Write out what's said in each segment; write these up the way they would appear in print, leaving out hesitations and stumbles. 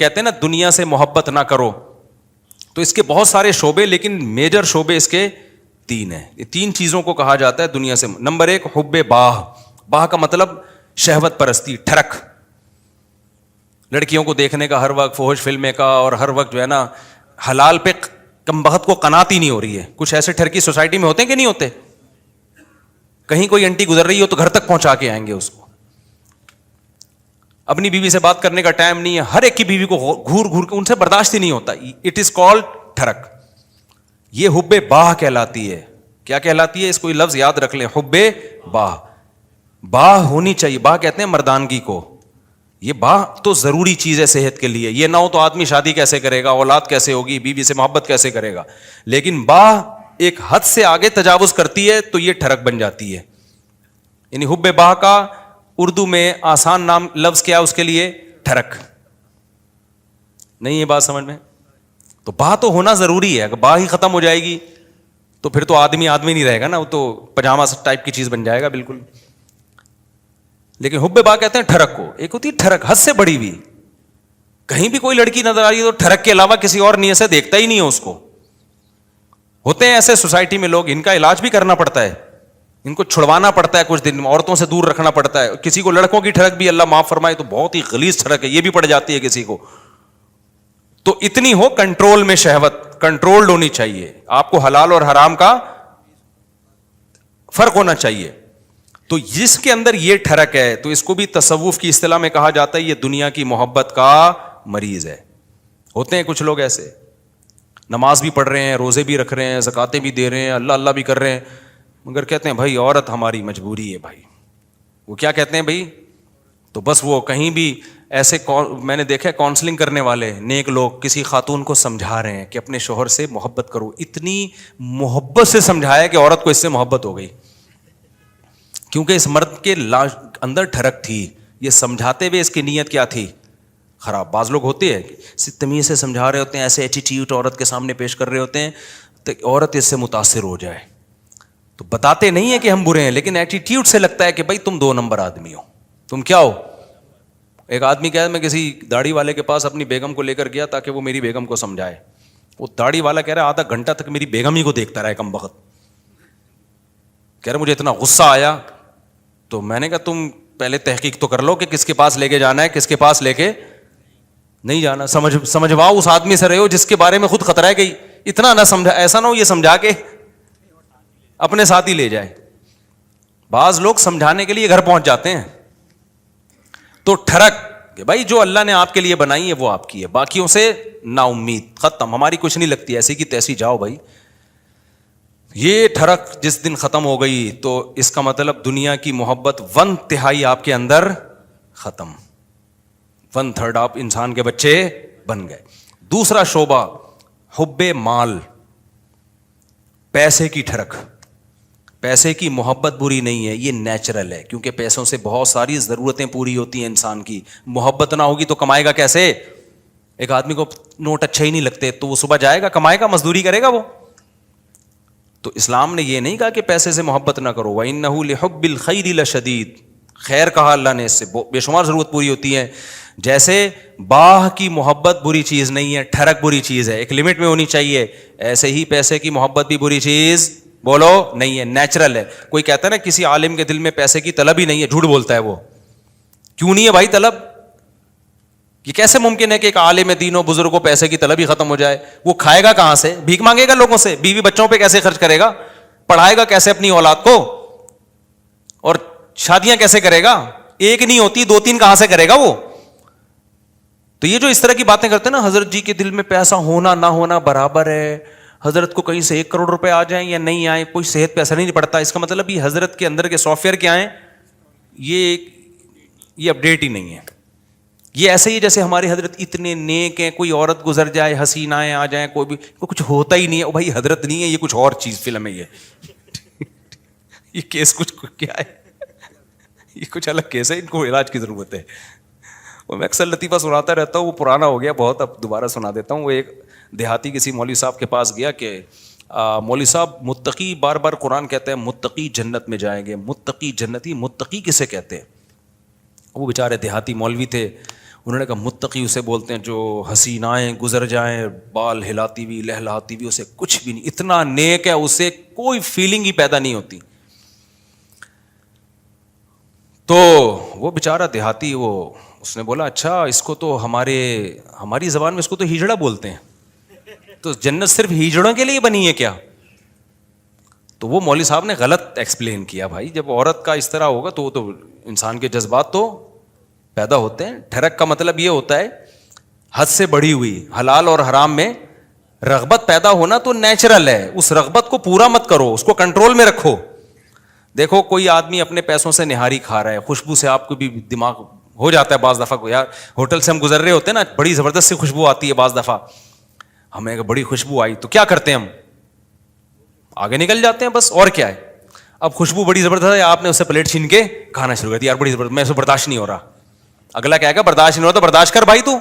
کہتے ہیں نا دنیا سے محبت نہ کرو, تو اس کے بہت سارے شعبے, لیکن میجر شعبے اس کے 3 ہیں. یہ 3 چیزوں کو کہا جاتا ہے دنیا سے. نمبر 1 حب باہ. باہ کا مطلب شہوت پرستی, ٹھرک, لڑکیوں کو دیکھنے کا ہر وقت, فحش فلمیں کا, اور ہر وقت جو ہے نا حلال پہ کم بخت کو قناعت ہی نہیں ہو رہی ہے. کچھ ایسے ٹھرکی سوسائٹی میں ہوتے ہیں کہ نہیں ہوتے؟ کہیں کوئی انٹی گزر رہی ہو تو گھر تک پہنچا کے آئیں گے اس کو. اپنی بیوی سے بات کرنے کا ٹائم نہیں ہے, ہر ایک کی بیوی کو گھور گھور کے, ان سے برداشت ہی نہیں ہوتا. اٹ از کالڈ ٹھرک. یہ حب باہ کہلاتی ہے. کیا کہلاتی ہے؟ اس کو یہ لفظ یاد رکھ لیں, حب باہ. باہ ہونی چاہیے. باہ کہتے ہیں مردانگی کو. یہ باہ تو ضروری چیز ہے صحت کے لیے. یہ نہ ہو تو آدمی شادی کیسے کرے گا, اولاد کیسے ہوگی, بیوی سے محبت کیسے کرے گا. لیکن باہ ایک حد سے آگے تجاوز کرتی ہے تو یہ ٹھرک بن جاتی ہے. یعنی حب باہ کا اردو میں آسان نام لفظ کیا اس کے لیے؟ ٹھرک. نہیں یہ بات سمجھ میں؟ تو باہ تو ہونا ضروری ہے. اگر باہ ہی ختم ہو جائے گی تو پھر تو آدمی نہیں رہے گا نا, وہ تو پجامہ ٹائپ کی چیز بن جائے گا بالکل. لیکن حب باہ کہتے ہیں ٹھرک کو. ایک ہوتی ہے ٹھرک حد سے بڑی ہوئی, کہیں بھی کوئی لڑکی نظر آ رہی ہے تو ٹھرک کے علاوہ کسی اور نیت سے دیکھتا ہی نہیں ہے اس کو. ہوتے ہیں ایسے سوسائٹی میں لوگ, ان کا علاج بھی کرنا پڑتا ہے, ان کو چھڑوانا پڑتا ہے کچھ دن, عورتوں سے دور رکھنا پڑتا ہے. کسی کو لڑکوں کی ٹھڑک بھی اللہ معاف فرمائے تو بہت ہی غلیظ ٹھڑک ہے, یہ بھی پڑ جاتی ہے کسی کو. تو اتنی ہو کنٹرول میں, شہوت کنٹرولڈ ہونی چاہیے. آپ کو حلال اور حرام کا فرق ہونا چاہیے. تو جس کے اندر یہ ٹھڑک ہے تو اس کو بھی تصوف کی اصطلاح میں کہا جاتا ہے یہ دنیا کی محبت کا مریض ہے. ہوتے ہیں کچھ لوگ ایسے, نماز بھی پڑھ رہے ہیں, روزے بھی رکھ رہے ہیں, زکاتیں بھی دے رہے ہیں, اللہ اللہ بھی کر رہے ہیں, مگر کہتے ہیں بھائی عورت ہماری مجبوری ہے. بھائی وہ کیا کہتے ہیں بھائی؟ تو بس وہ کہیں بھی ایسے, میں نے دیکھا کاؤنسلنگ کرنے والے نیک لوگ کسی خاتون کو سمجھا رہے ہیں کہ اپنے شوہر سے محبت کرو. اتنی محبت سے سمجھایا کہ عورت کو اس سے محبت ہو گئی, کیونکہ اس مرد کے اندر ٹھڑک تھی. یہ سمجھاتے ہوئے اس کی نیت کیا تھی؟ خراب. بعض لوگ ہوتے ہیں تمیز سے سمجھا رہے ہوتے ہیں, ایسے ایٹیٹیوڈ عورت کے سامنے پیش کر رہے ہوتے ہیں تو عورت اس سے متاثر ہو جائے. تو بتاتے نہیں ہیں کہ ہم برے ہیں, لیکن ایٹیٹیوڈ سے لگتا ہے کہ بھائی تم 2 نمبر آدمی ہو, تم کیا ہو. ایک آدمی کہا میں کسی داڑھی والے کے پاس اپنی بیگم کو لے کر گیا تاکہ وہ میری بیگم کو سمجھائے. وہ داڑھی والا کہہ رہا ہے آدھا گھنٹہ تک میری بیگم ہی کو دیکھتا رہا کم بخت. کہہ رہا مجھے اتنا غصہ آیا. تو میں نے کہا تم پہلے تحقیق تو کر لو کہ کس کے پاس لے کے جانا ہے, کس کے پاس لے کے نہیں جانا. سمجھواؤ اس آدمی سے رہے ہو جس کے بارے میں خود خطرہ ہے کہ اتنا نہ سمجھا, ایسا نہ ہو یہ سمجھا کے اپنے ساتھ ہی لے جائے. بعض لوگ سمجھانے کے لیے گھر پہنچ جاتے ہیں. تو ٹھڑک کہ بھائی جو اللہ نے آپ کے لیے بنائی ہے وہ آپ کی ہے, باقیوں سے نا امید, ختم, ہماری کچھ نہیں لگتی, ایسی کی تیسی جاؤ بھائی. یہ ٹھڑک جس دن ختم ہو گئی تو اس کا مطلب دنیا کی محبت 1/3 آپ کے اندر ختم, 1/3 آپ انسان کے بچے بن گئے. دوسرا شعبہ حب مال, پیسے کی ٹھڑک. پیسے کی محبت بری نہیں ہے, یہ نیچرل ہے, کیونکہ پیسوں سے بہت ساری ضرورتیں پوری ہوتی ہیں انسان کی. محبت نہ ہوگی تو کمائے گا کیسے؟ ایک آدمی کو نوٹ اچھا ہی نہیں لگتے تو وہ صبح جائے گا, کمائے گا, مزدوری کرے گا وہ. تو اسلام نے یہ نہیں کہا کہ پیسے سے محبت نہ کرو, وَإِنَّهُ لِحُبِّ الْخَيْرِ لَشَدِيدٌ, خیر کہا اللہ نے, اس سے بے شمار ضرورت پوری ہوتی ہے. جیسے باہ کی محبت بری چیز نہیں ہے, ٹھڑک بری چیز ہے, ایک لمٹ میں ہونی چاہیے, ایسے ہی پیسے کی محبت بھی بری چیز بولو نہیں ہے, نیچرل ہے. کوئی کہتا ہے نا کسی عالم کے دل میں پیسے کی طلب ہی نہیں ہے, جھوٹ بولتا ہے وہ. کیوں نہیں ہے بھائی طلب؟ یہ کیسے ممکن ہے کہ ایک عالم دین و بزرگ کو پیسے کی طلب ہی ختم ہو جائے؟ وہ کھائے گا کہاں سے؟ بھیک مانگے گا لوگوں سے؟ بیوی بچوں پہ کیسے خرچ کرے گا؟ پڑھائے گا کیسے اپنی اولاد کو؟ اور شادیاں کیسے کرے گا؟ ایک نہیں ہوتی, 2-3 کہاں سے کرے گا وہ؟ تو یہ جو اس طرح کی باتیں کرتے ہیں نا, حضرت جی کے دل میں پیسہ ہونا نہ ہونا برابر ہے, حضرت کو کہیں سے 1 کروڑ روپے آ جائیں یا نہیں آئیں کوئی صحت پہ اثر نہیں پڑتا, اس کا مطلب یہ حضرت کے اندر کے سافٹ ویئر کیا ہیں, یہ اپڈیٹ ہی نہیں ہے. یہ ایسے ہی جیسے ہمارے حضرت اتنے نیک ہیں, کوئی عورت گزر جائے, حسینائیں آ جائیں, کوئی بھی کچھ ہوتا ہی نہیں ہے, بھائی حضرت نہیں ہے, یہ کچھ اور چیز فلم ہے. یہ کیس کچھ کیا ہے, یہ کچھ الگ کیس ہے, ان کو علاج کی ضرورت ہے. میں اکثر لطیفہ سناتا رہتا ہوں, وہ پرانا ہو گیا بہت, اب دوبارہ سنا دیتا ہوں. وہ ایک دیہاتی کسی مولوی صاحب کے پاس گیا کہ مولوی صاحب متقی, بار بار قرآن کہتے ہیں متقی جنت میں جائیں گے, متقی جنتی, متقی کسے کہتے ہیں؟ وہ بیچارے دیہاتی مولوی تھے, انہوں نے کہا متقی اسے بولتے ہیں جو حسینائیں گزر جائیں بال ہلاتی ہوئی لہلاتی ہوئی، اسے کچھ بھی نہیں، اتنا نیک ہے اسے کوئی فیلنگ ہی پیدا نہیں ہوتی. تو وہ بیچارہ دیہاتی اس نے بولا اچھا اس کو تو ہماری زبان میں اس کو تو ہیجڑا بولتے ہیں، تو جنت صرف ہیجڑوں کے لیے بنی ہے کیا؟ تو وہ مولوی صاحب نے غلط ایکسپلین کیا. بھائی جب عورت کا اس طرح ہوگا تو انسان کے جذبات تو پیدا ہوتے ہیں. ٹھرک کا مطلب یہ ہوتا ہے حد سے بڑھی ہوئی، حلال اور حرام میں رغبت پیدا ہونا تو نیچرل ہے، اس رغبت کو پورا مت کرو، اس کو کنٹرول میں رکھو. دیکھو کوئی آدمی اپنے پیسوں سے نہاری کھا رہا ہے، خوشبو سے آپ کو بھی دماغ ہو جاتا ہے بعض دفعہ کو، یار ہوٹل سے ہم گزر رہے ہوتے ہیں نا، بڑی زبردست سی خوشبو آتی ہے، بعض دفعہ ہمیں بڑی خوشبو آئی تو کیا کرتے ہیں ہم آگے نکل جاتے ہیں بس، اور کیا ہے. اب خوشبو بڑی زبردست ہے، آپ نے اس سے پلیٹ چھین کے کھانا شروع کر دیا، یار بڑی زبردست، میں اسے برداشت نہیں ہو رہا. اگلا کہے گا برداشت نہیں ہو رہا تو برداشت کر بھائی، تو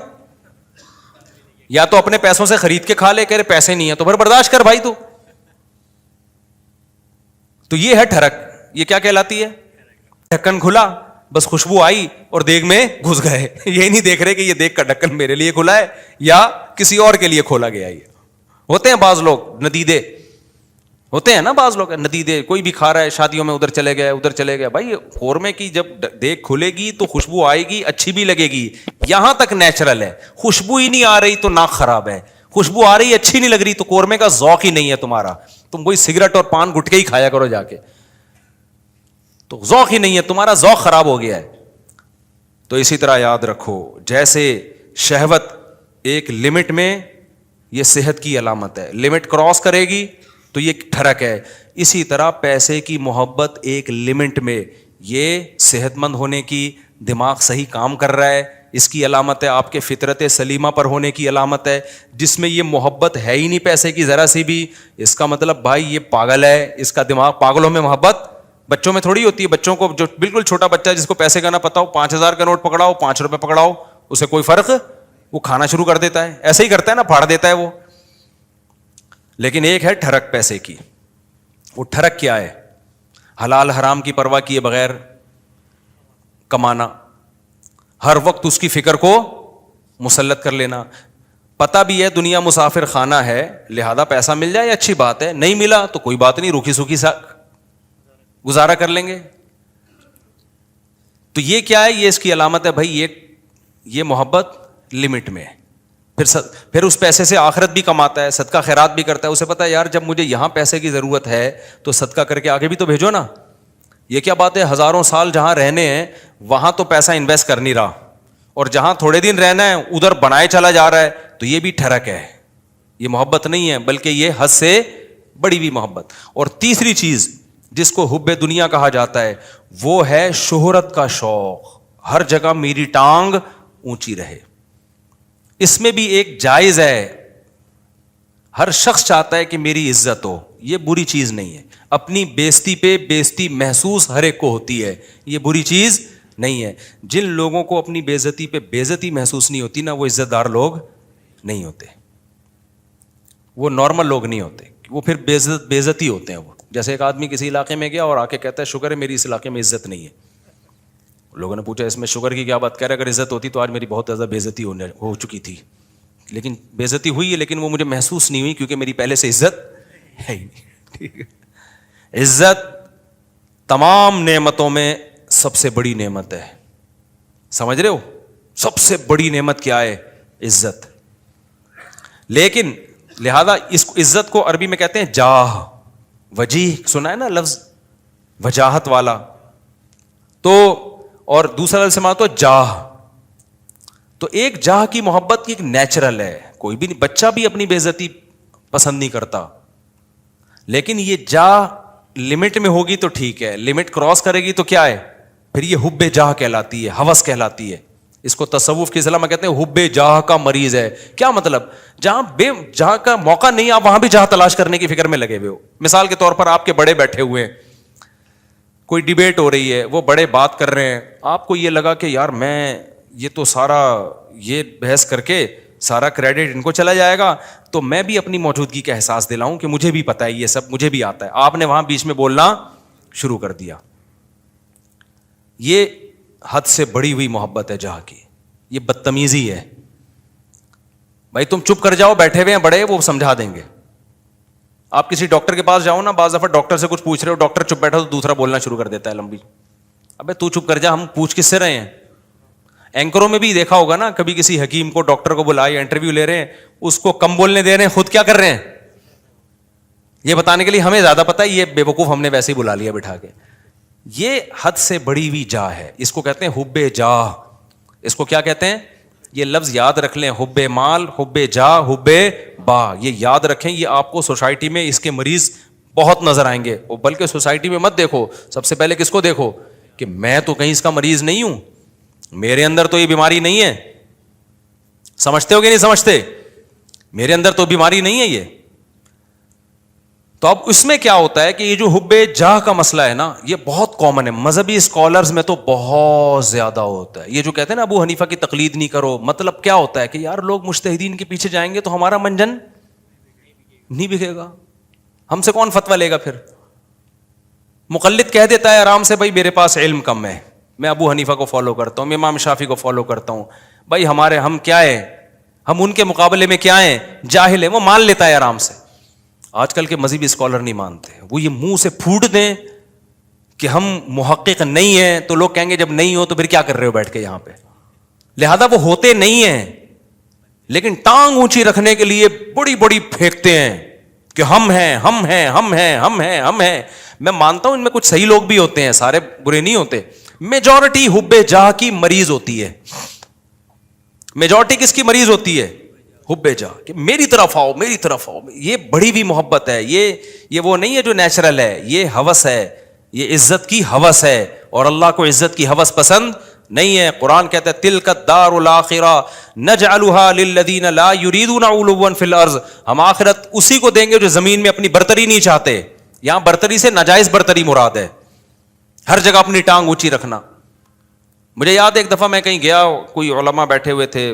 یا تو اپنے پیسوں سے خرید کے کھا لے، کہ پیسے نہیں ہیں تو پھر برداشت کر بھائی. تو یہ ہے ٹھرک. یہ کیا کہلاتی ہے؟ ڈھکن کھلا، بس خوشبو آئی اور دیگ میں گھس گئے. یہی نہیں دیکھ رہے کہ یہ دیگ کا ڈھکن میرے لیے کھلا ہے یا کسی اور کے لیے کھولا گیا. یہ ہوتے ہیں بعض لوگ ندیدے، ہوتے ہیں نا بعض لوگ ندیدے، کوئی بھی کھا رہا ہے شادیوں میں، ادھر چلے گئے. بھائی قورمے کی جب دیگ کھلے گی تو خوشبو آئے گی، اچھی بھی لگے گی، یہاں تک نیچرل ہے. خوشبو ہی نہیں آ رہی تو ناک خراب ہے، خوشبو آ رہی اچھی نہیں لگ رہی تو قورمے کا ذوق ہی نہیں ہے تمہارا. تم وہی سگریٹ اور پان گٹکے ہی کھایا کرو جا کے، تو ذوق ہی نہیں ہے تمہارا، ذوق خراب ہو گیا ہے. تو اسی طرح یاد رکھو، جیسے شہوت ایک لمٹ میں، یہ صحت کی علامت ہے، لمٹ کراس کرے گی تو یہ ٹھرک ہے. اسی طرح پیسے کی محبت ایک لمٹ میں، یہ صحت مند ہونے کی، دماغ صحیح کام کر رہا ہے، اس کی علامت ہے. آپ کے فطرت سلیمہ پر ہونے کی علامت ہے. جس میں یہ محبت ہے ہی نہیں پیسے کی ذرا سی بھی، اس کا مطلب بھائی یہ پاگل ہے، اس کا دماغ، پاگلوں میں محبت بچوں میں تھوڑی ہوتی ہے. بچوں کو جو بالکل چھوٹا بچہ ہے جس کو پیسے کا نہ پتا ہو، 5,000 کا نوٹ پکڑاؤ، 5 روپے پکڑاؤ، اسے کوئی فرق، وہ کھانا شروع کر دیتا ہے، ایسے ہی کرتا ہے نا، پھاڑ دیتا ہے وہ. لیکن ایک ہے ٹھرک پیسے کی. وہ ٹھرک کیا ہے؟ حلال حرام کی پرواہ کیے بغیر کمانا، ہر وقت اس کی فکر کو مسلط کر لینا. پتہ بھی ہے دنیا مسافر خانہ ہے، لہذا پیسہ مل جائے اچھی بات ہے، نہیں ملا تو کوئی بات نہیں، روکھی سوکھی سا گزارا کر لیں گے. تو یہ کیا ہے؟ یہ اس کی علامت ہے بھائی یہ محبت لمٹ میں. پھر اس پیسے سے آخرت بھی کماتا ہے، صدقہ خیرات بھی کرتا ہے. اسے پتا ہے یار جب مجھے یہاں پیسے کی ضرورت ہے تو صدقہ کر کے آگے بھی تو بھیجو نا. یہ کیا بات ہے، ہزاروں سال جہاں رہنے ہیں وہاں تو پیسہ انویسٹ کر نہیں رہا، اور جہاں تھوڑے دن رہنا ہے ادھر بنائے چلا جا رہا ہے. تو یہ بھی ٹھرک ہے، یہ محبت نہیں ہے، بلکہ یہ حد سے بڑی ہوئی محبت. اور تیسری چیز جس کو حب دنیا کہا جاتا ہے، وہ ہے شہرت کا شوق. ہر جگہ میری ٹانگ اونچی رہے. اس میں بھی ایک جائز ہے، ہر شخص چاہتا ہے کہ میری عزت ہو، یہ بری چیز نہیں ہے. اپنی بےزتی پہ بےزتی محسوس ہر ایک کو ہوتی ہے، یہ بری چیز نہیں ہے. جن لوگوں کو اپنی بےزتی پہ بےزتی محسوس نہیں ہوتی نا، وہ عزت دار لوگ نہیں ہوتے، وہ نارمل لوگ نہیں ہوتے، وہ پھر بےزتی ہوتے ہیں. وہ جیسے ایک آدمی کسی علاقے میں گیا اور آ کے کہتا ہے شکر ہے میری اس علاقے میں عزت نہیں ہے. لوگوں نے پوچھا اس میں شکر کی کیا بات، کہہ رہے اگر عزت ہوتی تو آج میری بہت زیادہ بےزتی ہو چکی تھی. لیکن بےزتی ہوئی ہے لیکن وہ مجھے محسوس نہیں ہوئی کیونکہ میری پہلے سے عزت ہے ہی نہیں. ٹھیک ہے، عزت تمام نعمتوں میں سب سے بڑی نعمت ہے. سمجھ رہے ہو؟ سب سے بڑی نعمت کیا ہے؟ عزت. لیکن لہذا اس عزت کو عربی میں کہتے ہیں جاہ. وجیح سنا ہے نا لفظ، وجاہت والا. تو اور دوسرا لفظ سماعت تو جاہ. تو ایک جاہ کی محبت کی ایک نیچرل ہے، کوئی بھی بچہ بھی اپنی بے عزتی پسند نہیں کرتا. لیکن یہ جاہ لمٹ میں ہوگی تو ٹھیک ہے، لمٹ کراس کرے گی تو کیا ہے؟ پھر یہ حب جاہ کہلاتی ہے، ہوس کہلاتی ہے. اس کو تصوف کی اصطلاح میں کہتے ہیں حب جاہ کا مریض ہے. کیا مطلب؟ جہاں کا موقع نہیں آپ وہاں بھی جاہ تلاش کرنے کی فکر میں لگے ہوئے ہو. مثال کے طور پر آپ کے بڑے بیٹھے ہوئے ہیں، کوئی ڈیبیٹ ہو رہی ہے، وہ بڑے بات کر رہے ہیں، آپ کو یہ لگا کہ یار میں یہ تو سارا یہ بحث کر کے سارا کریڈٹ ان کو چلا جائے گا، تو میں بھی اپنی موجودگی کا احساس دلاؤں کہ مجھے بھی پتہ ہے یہ سب مجھے بھی آتا ہے. آپ نے وہاں بیچ میں بولنا شروع کر دیا. یہ حد سے بڑی ہوئی محبت ہے جہاں کی. یہ بدتمیزی ہے. بھائی تم چپ کر جاؤ, بیٹھے ہوئے ہیں بڑے, وہ سمجھا دیں گے. آپ کسی ڈاکٹر کے پاس جاؤ نا, بعض دفعہ ڈاکٹر سے کچھ پوچھ رہے ہو, ڈاکٹر چپ بیٹھا تو دوسرا بولنا شروع کر دیتا ہے لمبی. ابے تو چپ کر جا, ہم پوچھ کس سے رہے ہیں. اینکروں میں بھی دیکھا ہوگا نا, کبھی کسی حکیم کو, ڈاکٹر کو بلائے, انٹرویو لے رہے ہیں, اس کو کم بولنے دے رہے ہیں, خود کیا کر رہے ہیں یہ بتانے کے لیے ہمیں زیادہ پتا ہے, یہ بے وقوف ہم نے ویسے ہی بلا لیا بٹھا کے. یہ حد سے بڑی ہوئی جاہ ہے, اس کو کہتے ہیں حب جاہ. اس کو کیا کہتے ہیں, یہ لفظ یاد رکھ لیں, حب مال, حب جاہ, حب با, یہ یاد رکھیں. یہ آپ کو سوسائٹی میں اس کے مریض بہت نظر آئیں گے. بلکہ سوسائٹی میں مت دیکھو, سب سے پہلے کس کو دیکھو کہ میں تو کہیں اس کا مریض نہیں ہوں, میرے اندر تو یہ بیماری نہیں ہے. سمجھتے ہو کہ نہیں سمجھتے, میرے اندر تو بیماری نہیں ہے یہ. تو اب اس میں کیا ہوتا ہے کہ یہ جو حب جاہ کا مسئلہ ہے نا, یہ بہت کامن ہے. مذہبی اسکالرز میں تو بہت زیادہ ہوتا ہے. یہ جو کہتے ہیں نا ابو حنیفہ کی تقلید نہیں کرو, مطلب کیا ہوتا ہے کہ یار لوگ مجتہدین کے پیچھے جائیں گے تو ہمارا منجن نہیں بکے گا, ہم سے کون فتویٰ لے گا پھر. مقلد کہہ دیتا ہے آرام سے, بھائی میرے پاس علم کم ہے, میں ابو حنیفہ کو فالو کرتا ہوں, میں امام شافعی کو فالو کرتا ہوں, بھائی ہم کیا ہیں, ہم ان کے مقابلے میں کیا ہیں, جاہل ہیں. وہ مان لیتا ہے آرام سے. آج کل کے مذہبی اسکالر نہیں مانتے, وہ یہ منہ سے پھوٹ دیں کہ ہم محقق نہیں ہیں, تو لوگ کہیں گے جب نہیں ہو تو پھر کیا کر رہے ہو بیٹھ کے یہاں پہ. لہذا وہ ہوتے نہیں ہیں, لیکن ٹانگ اونچی رکھنے کے لیے بڑی بڑی پھینکتے ہیں کہ ہم ہیں, ہم ہیں, ہم ہیں, ہم ہیں, ہم ہیں. میں مانتا ہوں ان میں کچھ صحیح لوگ بھی ہوتے ہیں, سارے برے نہیں ہوتے. میجورٹی حب جاہ کی مریض ہوتی ہے. میجورٹی کس کی مریض ہوتی ہے, حب جاہ, کہ میری طرف آؤ, میری طرف آؤ. یہ بڑی ہوئی محبت ہے, یہ وہ نہیں ہے جو نیچرل ہے, یہ ہوس ہے, یہ عزت کی ہوس ہے. اور اللہ کو عزت کی ہوس پسند نہیں ہے. قرآن کہتا ہے تلک الدار الاخرہ نجعلها للذین لا یریدون علوا فی الارض, ہم آخرت اسی کو دیں گے جو زمین میں اپنی برتری نہیں چاہتے. یہاں برتری سے ناجائز برتری مراد ہے, ہر جگہ اپنی ٹانگ اونچی رکھنا. مجھے یاد ہے ایک دفعہ میں کہیں گیا, کوئی علماء بیٹھے ہوئے تھے,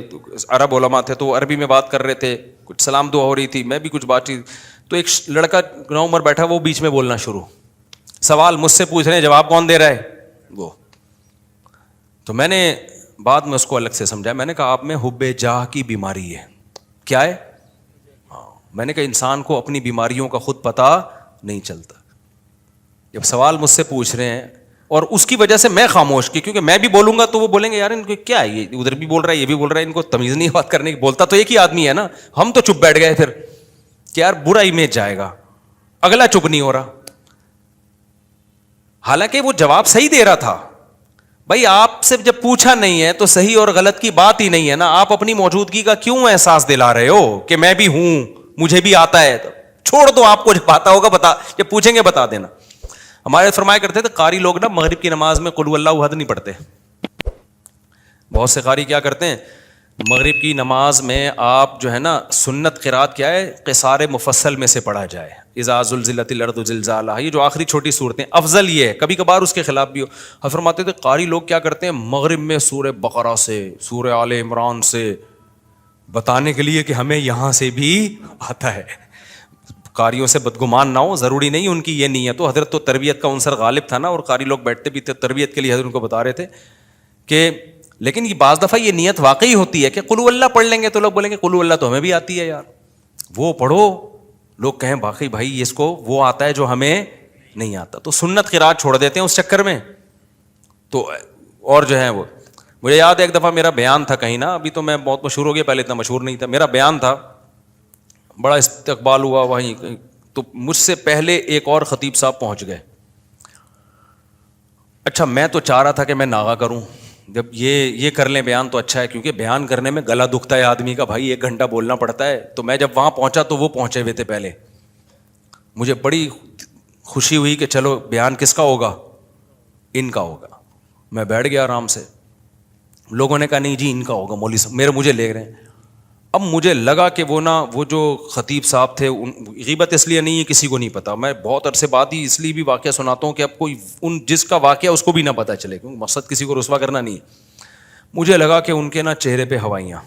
عرب علماء تھے, تو عربی میں بات کر رہے تھے, کچھ سلام دعا ہو رہی تھی, میں بھی کچھ بات تھی, تو ایک لڑکا نوعمر بیٹھا, وہ بیچ میں بولنا شروع, سوال مجھ سے پوچھ رہے ہیں, جواب کون دے رہا ہے وہ. تو میں نے بعد میں اس کو الگ سے سمجھایا, میں نے کہا آپ میں حب جاہ کی بیماری ہے. کیا ہے؟ میں نے کہا انسان کو اپنی بیماریوں کا خود پتہ نہیں چلتا. جب سوال مجھ سے پوچھ رہے ہیں اور اس کی وجہ سے میں خاموش کی, کیونکہ میں بھی بولوں گا تو وہ بولیں گے یار ان کو کیا ہے, یہ ادھر بھی بول رہا ہے, یہ بھی بول رہا ہے, ان کو تمیز نہیں بات کرنے کی. بولتا تو ایک ہی آدمی ہے نا, ہم تو چپ بیٹھ گئے پھر کہ یار برا امیج جائے گا, اگلا چپ نہیں ہو رہا. حالانکہ وہ جواب صحیح دے رہا تھا. بھائی آپ سے جب پوچھا نہیں ہے تو صحیح اور غلط کی بات ہی نہیں ہے نا, آپ اپنی موجودگی کا کیوں احساس دلا رہے ہو کہ میں بھی ہوں, مجھے بھی آتا ہے. تو چھوڑ دو, آپ کو جب آتا ہوگا بتا, جب پوچھیں گے بتا دینا. ہمارے فرمایا کرتے تھے قاری لوگ نا مغرب کی نماز میں قل اللہ احد نہیں پڑھتے. بہت سے قاری کیا کرتے ہیں, مغرب کی نماز میں آپ جو ہے نا سنت قرات کیا ہے, قصار مفصل میں سے پڑھا جائے, اذا زلزلت الارض زلزالہا, یہ جو آخری چھوٹی صورتیں, افضل یہ ہے. کبھی کبھار اس کے خلاف بھی ہو. ہم فرماتے تھے قاری لوگ کیا کرتے ہیں, مغرب میں سورہ بقرہ سے, سورہ آل عمران سے, بتانے کے لیے کہ ہمیں یہاں سے بھی آتا ہے. قاریوں سے بدگمان نہ ہو, ضروری نہیں ان کی یہ نیت ہو. حضرت تو تربیت کا عنصر غالب تھا نا, اور قاری لوگ بیٹھتے بھی تھے تربیت کے لیے, حضرت ان کو بتا رہے تھے کہ, لیکن یہ بعض دفعہ یہ نیت واقعی ہوتی ہے کہ قل اللہ پڑھ لیں گے تو لوگ بولیں گے قل اللہ تو ہمیں بھی آتی ہے یار, وہ پڑھو. لوگ کہیں باقی بھائی اس کو وہ آتا ہے جو ہمیں نہیں آتا, تو سنت قرات چھوڑ دیتے ہیں اس چکر میں. تو اور جو ہے وہ, مجھے یاد ہے ایک دفعہ میرا بیان تھا کہیں نا, ابھی تو میں بہت مشہور ہو گیا, پہلے اتنا مشہور نہیں تھا. میرا بیان تھا, بڑا استقبال ہوا وہیں, تو مجھ سے پہلے ایک اور خطیب صاحب پہنچ گئے. اچھا میں تو چاہ رہا تھا کہ میں ناغا کروں, جب یہ کر لیں بیان تو اچھا ہے, کیونکہ بیان کرنے میں گلا دکھتا ہے آدمی کا, بھائی 1 گھنٹہ بولنا پڑتا ہے. تو میں جب وہاں پہنچا تو وہ پہنچے ہوئے تھے پہلے. مجھے بڑی خوشی ہوئی کہ چلو بیان کس کا ہوگا, ان کا ہوگا. میں بیٹھ گیا آرام سے. لوگوں نے کہا نہیں جی ان کا ہوگا, مولوی صاحب مجھے لے رہے ہیں. اب مجھے لگا کہ وہ جو خطیب صاحب تھے, غیبت اس لیے نہیں ہے کسی کو نہیں پتا, میں بہت عرصے بعد ہی اس لیے بھی واقعہ سناتا ہوں کہ اب کوئی جس کا واقعہ اس کو بھی نہ پتہ چلے, کیونکہ مقصد کسی کو رسوا کرنا نہیں. مجھے لگا کہ ان کے نا چہرے پہ ہوائیاں,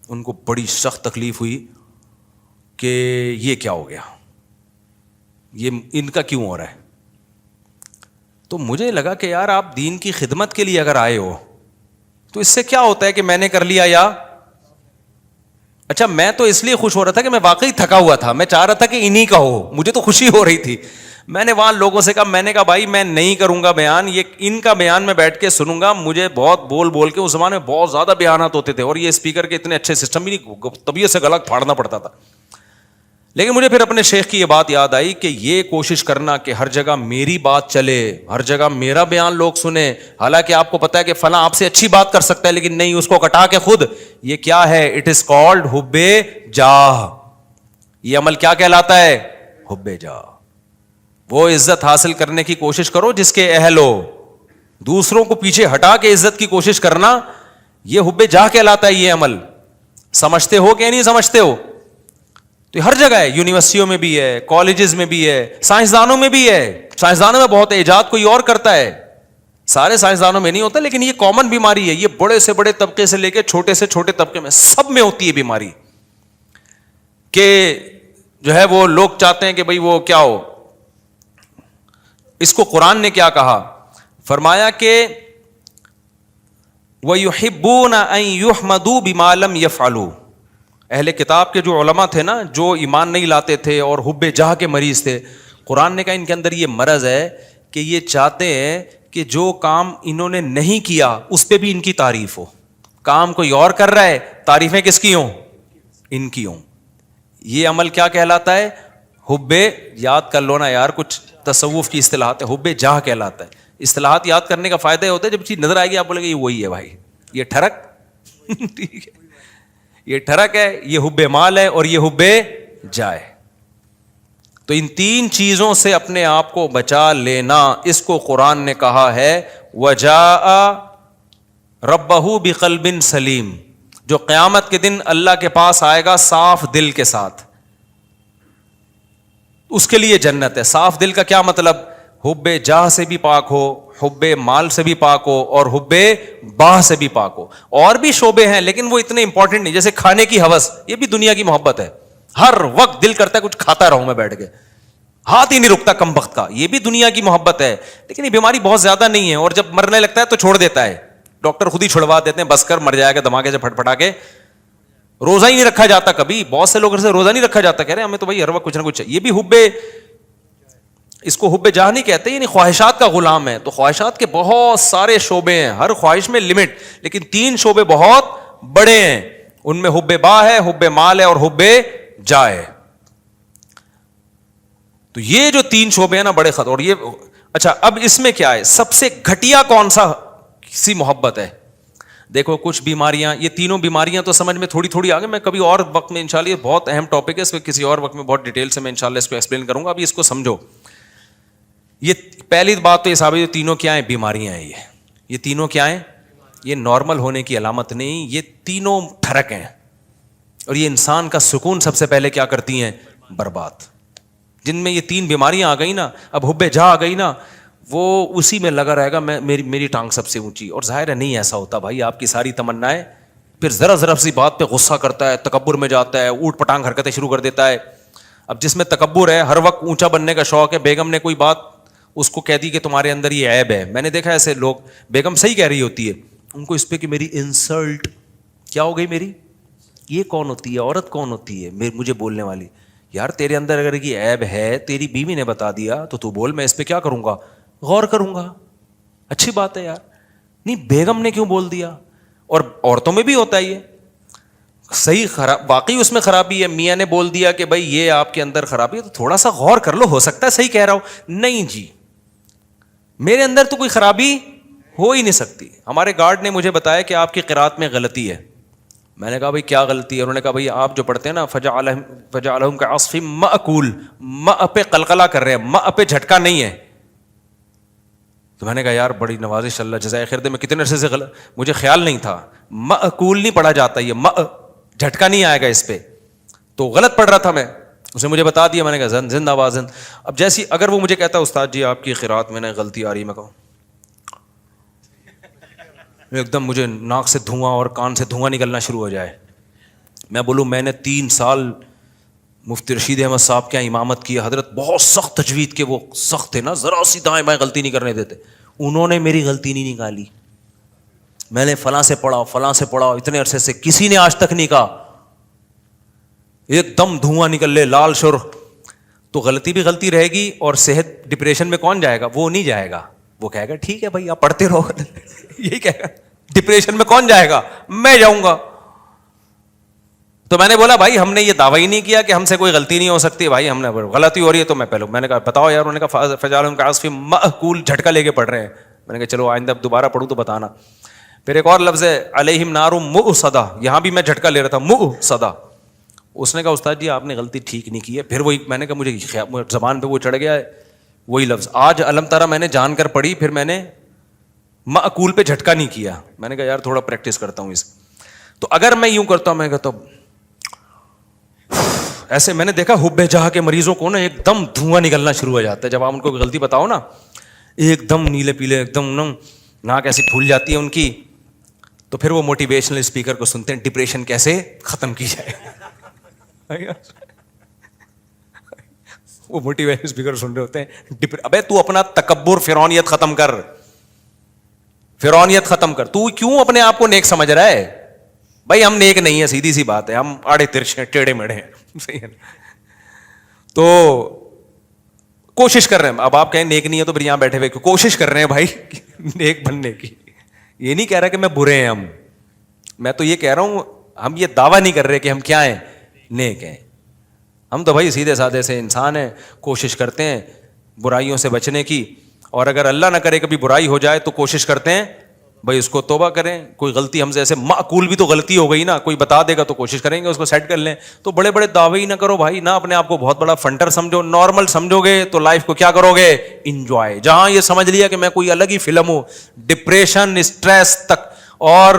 ان کو بڑی سخت تکلیف ہوئی کہ یہ کیا ہو گیا, یہ ان کا کیوں ہو رہا ہے. تو مجھے لگا کہ یار آپ دین کی خدمت کے لیے اگر آئے ہو, تو اس سے کیا ہوتا ہے کہ میں نے کر لیا یا اچھا میں تو اس لیے خوش ہو رہا تھا کہ میں واقعی تھکا ہوا تھا, میں چاہ رہا تھا کہ انہی کا ہو, مجھے تو خوشی ہو رہی تھی. میں نے وہاں لوگوں سے کہا, میں نے کہا بھائی میں نہیں کروں گا بیان, یہ ان کا بیان میں بیٹھ کے سنوں گا. مجھے بہت بول بول کے اس زمانے میں بہت زیادہ بیانات ہوتے تھے اور یہ اسپیکر کے اتنے اچھے سسٹم بھی نہیں, طبیعت سے گلا پھاڑنا پڑتا تھا. لیکن مجھے پھر اپنے شیخ کی یہ بات یاد آئی کہ یہ کوشش کرنا کہ ہر جگہ میری بات چلے, ہر جگہ میرا بیان لوگ سنیں, حالانکہ آپ کو پتا ہے کہ فلاں آپ سے اچھی بات کر سکتا ہے لیکن نہیں, اس کو کٹا کے خود, یہ کیا ہے, اٹ از کالڈ حب جاہ. یہ عمل کیا کہلاتا ہے, حب جاہ. وہ عزت حاصل کرنے کی کوشش کرو جس کے اہل ہو, دوسروں کو پیچھے ہٹا کے عزت کی کوشش کرنا, یہ حب جاہ کہلاتا ہے. یہ عمل سمجھتے ہو کہ نہیں سمجھتے ہو؟ تو ہر جگہ ہے, یونیورسٹیوں میں بھی ہے, کالجز میں بھی ہے, سائنسدانوں میں بھی ہے. سائنسدانوں میں بہت ایجاد کوئی اور کرتا ہے, سارے سائنسدانوں میں نہیں ہوتا, لیکن یہ کامن بیماری ہے. یہ بڑے سے بڑے طبقے سے لے کے چھوٹے سے چھوٹے طبقے میں سب میں ہوتی ہے بیماری, کہ جو ہے وہ لوگ چاہتے ہیں کہ بھئی وہ کیا ہو. اس کو قرآن نے کیا کہا, فرمایا کہ وَيُحِبُّونَ أَن يُحْمَدُوا بِمَا لَمْ يَفْعَلُوا. اہل کتاب کے جو علماء تھے نا, جو ایمان نہیں لاتے تھے اور حب جاہ کے مریض تھے, قرآن نے کہا ان کے اندر یہ مرض ہے کہ یہ چاہتے ہیں کہ جو کام انہوں نے نہیں کیا اس پہ بھی ان کی تعریف ہو. کام کوئی اور کر رہا ہے, تعریفیں کس کی ہوں, ان کی ہوں. یہ عمل کیا کہلاتا ہے, حب, یاد کر لو نا یار, کچھ تصوف کی اصطلاحات ہے, حب جاہ کہلاتا ہے. اصطلاحات یاد کرنے کا فائدہ یہ ہوتا ہے جب چیز نظر آئے گی آپ بولے گے یہ وہی ہے بھائی, یہ ٹھڑک ٹھیک ہے, یہ ٹھڑک ہے, یہ حب مال ہے اور یہ حب جاہ. تو ان تین چیزوں سے اپنے آپ کو بچا لینا, اس کو قرآن نے کہا ہے وَجَاءَ رَبَّهُ بِقَلْبٍ سلیم. جو قیامت کے دن اللہ کے پاس آئے گا صاف دل کے ساتھ, اس کے لیے جنت ہے. صاف دل کا کیا مطلب, حب جاہ سے بھی پاک ہو, حب مال سے بھی پاک ہو اور حب باہ سے بھی پاک ہو. اور بھی شعبے ہیں لیکن وہ اتنے امپورٹنٹ نہیں, جیسے کھانے کی ہوس, یہ بھی دنیا کی محبت ہے. ہر وقت دل کرتا ہے کچھ کھاتا رہوں میں بیٹھ کے, ہاتھ ہی نہیں رکتا کم بخت کا, یہ بھی دنیا کی محبت ہے. لیکن یہ بیماری بہت زیادہ نہیں ہے, اور جب مرنے لگتا ہے تو چھوڑ دیتا ہے, ڈاکٹر خود ہی چھڑوا دیتے ہیں, بس کر مر جائے گا دھماکے سے پھٹ پھٹا کے. روزہ ہی نہیں رکھا جاتا کبھی, بہت سے لوگ سے روزہ نہیں رکھا جاتا, کہہ رہے ہیں ہمیں تو بھائی ہر وقت کچھ نہ کچھ. یہ بھی حب, اس کو حب جاہ نہیں کہتے, یعنی خواہشات کا غلام ہے. تو خواہشات کے بہت سارے شعبے ہیں, ہر خواہش میں لمٹ, لیکن تین شعبے بہت بڑے ہیں. ان میں حب باہ ہے, حب مال ہے اور حب جاہ ہے. تو یہ جو تین شعبے ہیں نا بڑے خطر. اور یہ اچھا, اب اس میں کیا ہے, سب سے گھٹیا کون سا سی محبت ہے؟ دیکھو کچھ بیماریاں, یہ تینوں بیماریاں تو سمجھ میں تھوڑی تھوڑی آگے, میں کبھی اور وقت میں انشاءاللہ, یہ بہت اہم ٹاپک ہے, اس پہ کسی اور وقت میں بہت ڈیٹیل سے میں انشاءاللہ اس کو ایکسپلین کروں گا. ابھی اس کو سمجھو. یہ پہلی بات تو یہ صاحب, یہ تینوں کیا ہیں, بیماریاں ہیں. یہ تینوں کیا ہیں, یہ نارمل ہونے کی علامت نہیں, یہ تینوں ٹھڑک ہیں. اور یہ انسان کا سکون سب سے پہلے کیا کرتی ہیں, برباد. جن میں یہ تین بیماریاں آ گئی نا, اب حب جاہ آ گئی نا, وہ اسی میں لگا رہے گا, میری ٹانگ سب سے اونچی. اور ظاہر ہے نہیں ایسا ہوتا بھائی, آپ کی ساری تمنائیں, پھر ذرا ذرا سی بات پہ غصہ کرتا ہے, تکبر میں جاتا ہے, اوٹ پٹانگ حرکتیں شروع کر دیتا ہے. اب جس میں تکبر ہے, ہر وقت اونچا بننے کا شوق ہے, بیگم نے کوئی بات اس کو کہہ دی کہ تمہارے اندر یہ عیب ہے. میں نے دیکھا ایسے لوگ, بیگم صحیح کہہ رہی ہوتی ہے, ان کو اس پہ کہ میری انسلٹ کیا ہو گئی, میری یہ کون ہوتی ہے, عورت کون ہوتی ہے مجھے بولنے والی. یار تیرے اندر اگر یہ عیب ہے, تیری بیوی نے بتا دیا تو بول, میں اس پہ کیا کروں گا, غور کروں گا. اچھی بات ہے یار, نہیں بیگم نے کیوں بول دیا. اور عورتوں میں بھی ہوتا ہے یہ, صحیح خراب, واقعی اس میں خرابی ہے, میاں نے بول دیا کہ بھائی یہ آپ کے اندر خرابی ہے, تو تھوڑا سا غور کر لو, ہو سکتا ہے صحیح کہہ رہا ہوں. نہیں جی, میرے اندر تو کوئی خرابی ہو ہی نہیں سکتی. ہمارے گارڈ نے مجھے بتایا کہ آپ کی قرات میں غلطی ہے. میں نے کہا بھائی کیا غلطی ہے؟ انہوں نے کہا بھائی آپ جو پڑھتے ہیں نا فجعلہم کعصف مأکول, ماء پہ قلقلہ کر رہے ہیں, ماء پہ جھٹکا نہیں ہے. تو میں نے کہا یار بڑی نوازش, اللہ جزائے خیر دے, میں کتنے عرصے سے مجھے خیال نہیں تھا, مأکول نہیں پڑھا جاتا, یہ ماء جھٹکا نہیں آئے گا اس پہ. تو غلط پڑھ رہا تھا میں, اسے مجھے بتا دیا, میں نے کہا زندہ باد زند. اب جیسی اگر وہ مجھے کہتا استاد جی آپ کی قرات میں نے غلطی آ رہی, میں کہوں ایک دم مجھے ناک سے دھواں اور کان سے دھواں نکلنا شروع ہو جائے, میں بولوں میں نے 3 سال مفتی رشید احمد صاحب کے امامت کی, حضرت بہت سخت تجوید کے, وہ سخت تھے نا, ذرا سی دائیں بائیں غلطی نہیں کرنے دیتے. انہوں نے میری غلطی نہیں نکالی, میں نے فلاں سے پڑھا اتنے عرصے سے کسی نے آج تک نہیں کہا, ایک دم دھواں نکل لے لال سرخ, تو غلطی بھی غلطی رہے گی, اور صحت ڈپریشن میں کون جائے گا؟ وہ نہیں جائے گا, وہ کہے گا ٹھیک ہے بھائی آپ پڑھتے رہو. یہی کہے گا. ڈپریشن میں کون جائے گا؟ میں جاؤں گا. تو میں نے بولا بھائی ہم نے یہ دعویٰ ہی نہیں کیا کہ ہم سے کوئی غلطی نہیں ہو سکتی, بھائی ہم نے غلطی ہو رہی ہے تو میں نے کہا بتاؤ یار. انہوں نے کہا فجعلہم کعصف مأکول, جھٹکا لے کے پڑھ رہے ہیں. میں نے کہا چلو آئندہ دوبارہ پڑھوں تو بتانا. پھر ایک اور لفظ ہے علیہم نار مؤصدہ, یہاں بھی میں جھٹکا لے رہا تھا, مؤصدہ. اس نے کہا استاد جی آپ نے غلطی ٹھیک نہیں کی ہے. پھر وہی میں نے کہا مجھے زبان پہ وہ چڑھ گیا ہے وہی لفظ. آج علم ترا میں نے جان کر پڑھی, پھر میں نے مأکول پہ جھٹکا نہیں کیا. میں نے کہا یار تھوڑا پریکٹس کرتا ہوں اس. تو اگر میں یوں کرتا ہوں, میں کہتا ہوں ایسے, میں نے دیکھا حب جہاں کے مریضوں کو نا ایک دم دھواں نکلنا شروع ہو جاتا ہے جب آپ ان کو غلطی بتاؤ نا, ایک دم نیلے پیلے, ایک دم ناک ایسی پھول جاتی ہے ان کی. تو پھر وہ موٹیویشنل اسپیکر کو سنتے ہیں, ڈپریشن کیسے ختم کی جائے. وہ موٹیویشنل اسپیکر سن رہے ہوتے ہیں, ابے تو اپنا تکبر فرعونیت ختم کر, فرعونیت ختم کر. تو کیوں اپنے آپ کو نیک سمجھ رہا ہے؟ بھائی ہم نیک نہیں ہے, سیدھی سی بات ہے, ہم آڑے ترچھے ٹیڑھے میڑھے ہیں. صحیح ہے. تو کوشش کر رہے ہیں. اب آپ کہیں نیک نہیں ہے تو پھر یہاں بیٹھے ہوئے کوشش کر رہے ہیں بھائی نیک بننے کی. یہ نہیں کہہ رہا کہ میں برے ہیں ہم, میں تو یہ کہہ رہا ہوں ہم یہ دعویٰ نہیں کر رہے کہ ہم کیا ہیں, نیک ہیں. ہم تو بھائی سیدھے سادے سے انسان ہیں, کوشش کرتے ہیں برائیوں سے بچنے کی, اور اگر اللہ نہ کرے کبھی برائی ہو جائے تو کوشش کرتے ہیں بھائی اس کو توبہ کریں. کوئی غلطی ہم سے ایسے معقول بھی تو غلطی ہو گئی نا, کوئی بتا دے گا تو کوشش کریں گے اس کو سیٹ کر لیں. تو بڑے بڑے دعوے ہی نہ کرو بھائی, نہ اپنے آپ کو بہت بڑا فنٹر سمجھو. نارمل سمجھو گے تو لائف کو کیا کرو گے, انجوائے. جہاں یہ سمجھ لیا کہ میں کوئی الگ ہی فلم ہوں, ڈپریشن اسٹریس تک اور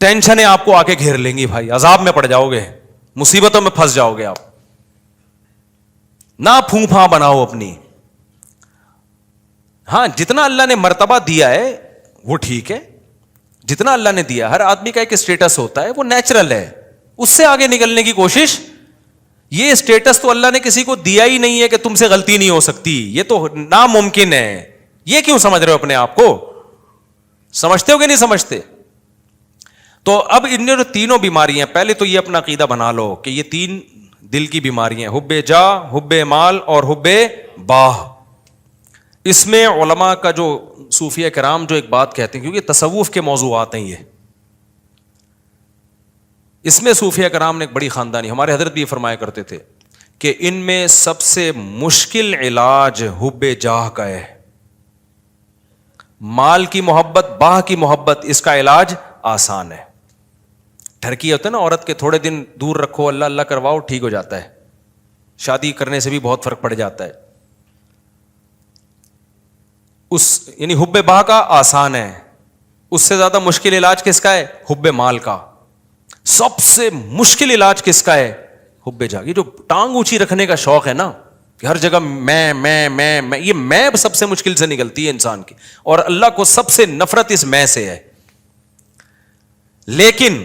ٹینشنیں آپ کو آ کے گھیر لیں گی بھائی, عذاب میں پڑ جاؤ گے, مصیبتوں میں پھنس جاؤ گے آپ. نہ پھوں پھاں بناؤ اپنی. ہاں جتنا اللہ نے مرتبہ دیا ہے وہ ٹھیک ہے, جتنا اللہ نے دیا. ہر آدمی کا ایک اسٹیٹس ہوتا ہے, وہ نیچرل ہے, اس سے آگے نکلنے کی کوشش. یہ اسٹیٹس تو اللہ نے کسی کو دیا ہی نہیں ہے کہ تم سے غلطی نہیں ہو سکتی, یہ تو ناممکن ہے. یہ کیوں سمجھ رہے ہو اپنے آپ کو؟ سمجھتے ہو کہ نہیں سمجھتے؟ تو اب ان جو تینوں بیماریاں, پہلے تو یہ اپنا عقیدہ بنا لو کہ یہ تین دل کی بیماریاں, حب جاہ, حب مال اور حب باہ. اس میں علماء کا جو صوفیہ کرام جو ایک بات کہتے ہیں, کیونکہ تصوف کے موضوعات ہیں یہ, اس میں صوفیہ کرام نے ایک بڑی خاندانی, ہمارے حضرت بھی یہ فرمایا کرتے تھے کہ ان میں سب سے مشکل علاج حب جاہ کا ہے. مال کی محبت, باہ کی محبت, اس کا علاج آسان ہے. ٹھرکی ہوتا ہے نا عورت کے, تھوڑے دن دور رکھو, اللہ اللہ کرواؤ, ٹھیک ہو جاتا ہے. شادی کرنے سے بھی بہت فرق پڑ جاتا ہے. اس یعنی حب باہ کا آسان ہے. اس سے زیادہ مشکل علاج کس کا ہے؟ حب مال کا. سب سے مشکل علاج کس کا ہے؟ حب جاہ. یہ جو ٹانگ اونچی رکھنے کا شوق ہے نا, کہ ہر جگہ میں, یہ میں سب سے مشکل سے نکلتی ہے انسان کی, اور اللہ کو سب سے نفرت اس میں سے ہے. لیکن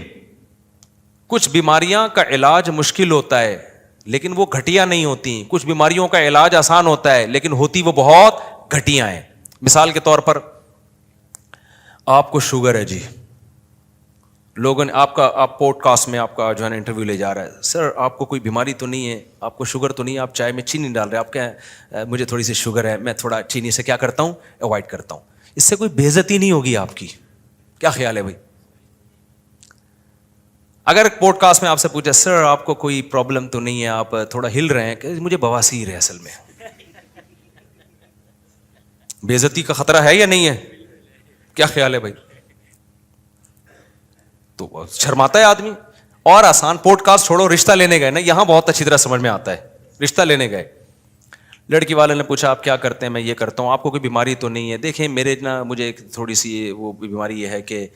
کچھ بیماریاں کا علاج مشکل ہوتا ہے لیکن وہ گھٹیا نہیں ہوتی. کچھ بیماریوں کا علاج آسان ہوتا ہے لیکن ہوتی وہ بہت گھٹیا ہیں. مثال کے طور پر آپ کو شوگر ہے جی, لوگوں نے آپ پوڈ کاسٹ میں آپ کا جو ہے نا انٹرویو لے جا رہا ہے, سر آپ کو کوئی بیماری تو نہیں ہے, آپ کو شوگر تو نہیں ہے, آپ چائے میں چینی ڈال رہے ہیں, آپ کیا مجھے تھوڑی سی شوگر ہے, میں تھوڑا چینی سے کیا کرتا ہوں, اوائڈ کرتا ہوں. اس سے کوئی بے عزتی نہیں ہوگی آپ کی. کیا خیال ہے بھائی؟ اگر پوڈ کاسٹ میں آپ سے پوچھا سر آپ کو کوئی پرابلم تو نہیں ہے, آپ تھوڑا ہل رہے ہیں, کہ مجھے بواسیر ہے اصل میں, بے عزتی کا خطرہ ہے یا نہیں ہے؟ کیا خیال ہے بھائی؟ تو شرماتا ہے آدمی. اور آسان, پوڈ کاسٹ چھوڑو, رشتہ لینے گئے نا, یہاں بہت اچھی طرح سمجھ میں آتا ہے. رشتہ لینے گئے, لڑکی والے نے پوچھا آپ کیا کرتے ہیں, میں یہ کرتا ہوں, آپ کو کوئی بیماری تو نہیں ہے؟ دیکھیں میرے نا مجھے ایک تھوڑی سی وہ بیماری یہ ہے کہ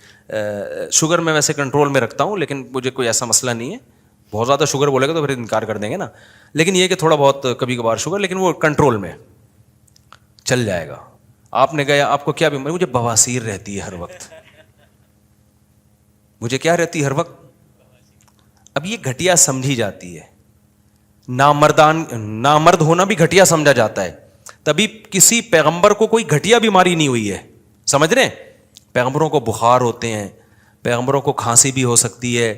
شوگر میں ویسے کنٹرول میں رکھتا ہوں لیکن مجھے کوئی ایسا مسئلہ نہیں ہے. بہت زیادہ شوگر بولے گا تو پھر انکار کر دیں گے نا, لیکن یہ کہ تھوڑا بہت کبھی کبھار شوگر, لیکن وہ کنٹرول میں چل جائے گا. آپ نے گیا, آپ کو کیا بیماری؟ مجھے بواسیر رہتی ہے ہر وقت. مجھے کیا رہتی ہے ہر وقت؟ اب یہ گھٹیا سمجھی جاتی ہے, نامرد ہونا بھی گھٹیا سمجھا جاتا ہے. تبھی کسی پیغمبر کو کوئی گھٹیا بیماری نہیں ہوئی ہے, سمجھ رہے ہیں؟ پیغمبروں کو بخار ہوتے ہیں, پیغمبروں کو کھانسی بھی ہو سکتی ہے,